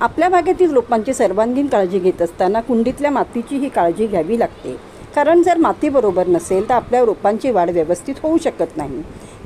आपल्या बागेतील रोपांची सर्वांगीण काळजी घेत असताना कुंडीतल्या मातीचीही काळजी घ्यावी लागते. कारण जर माती बरोबर नसेल तर आपल्या रोपांची वाढ व्यवस्थित होऊ शकत नाही.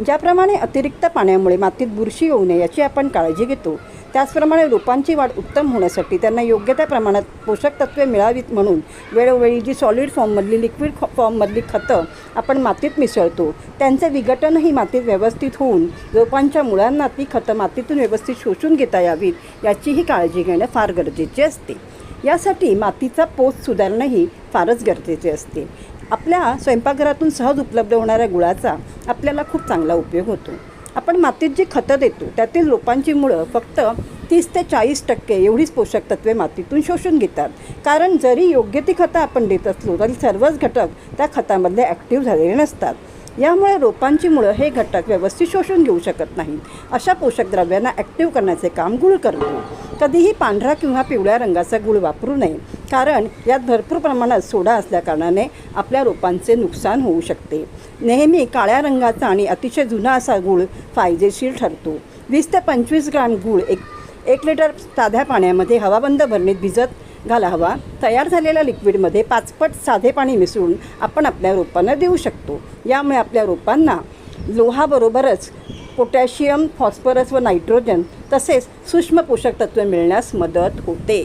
ज्याप्रमाणे अतिरिक्त पाण्यामुळे मातीत बुरशी येऊ नये याची आपण काळजी घेतो, त्याचप्रमाणे रोपांची वाढ उत्तम होण्यासाठी त्यांना योग्य त्या प्रमाणात पोषक तत्त्वे मिळावीत म्हणून वेळोवेळी जी सॉलिड फॉर्ममधली, लिक्विड फॉर्ममधली खतं आपण मातीत मिसळतो, त्यांचे विघटनही मातीत व्यवस्थित होऊन रोपांच्या मुळांना ती खतं मातीतून व्यवस्थित शोषून घेता यावीत याचीही काळजी घेणं फार गरजेचे असते. यासाठी मातीचा पोत सुधारणंही फारच गरजेचे असते. आपल्या स्वयंपाकघरातून सहज उपलब्ध होणाऱ्या गुळाचा आपल्याला खूप चांगला उपयोग होतो. आपण मातीत जी खतं देतो त्यातील रोपांची मुळं फक्त 30 ते 40% एवढीच पोषक तत्त्वे मातीतून शोषून घेतात. कारण जरी योग्य ती खतं आपण देत असलो तरी सर्वच घटक त्या खतामध्ये ॲक्टिव्ह झालेले नसतात. यामुळे रोपांची मुळं हे घटक व्यवस्थित शोषून घेऊ शकत नाहीत. अशा पोषक द्रव्यांना ॲक्टिव्ह करण्याचे काम गुळ करतो. कधीही पांढरा किंवा पिवळ्या रंगाचा गुळ वापरू नये, कारण यात भरपूर प्रमाणात सोडा असल्याकारणाने आपल्या रोपांचे नुकसान होऊ शकते. नेहमी काळ्या रंगाचा आणि अतिशय जुना असा गुळ फायदेशीर ठरतो. 20 ते 25 ग्राम गुळ एक लिटर साध्या पाण्यामध्ये हवाबंद भरणीत भिजत घालावा. तयार झालेल्या लिक्विडमध्ये 5 पट साधे पाणी मिसळून आपण आपल्या रोपांना देऊ शकतो. यामुळे आपल्या रोपांना लोहाबरोबरच पोटॅशियम, फॉस्फरस व नायट्रोजन तसेच सूक्ष्म पोषक तत्त्वे मिळण्यास मदत होते.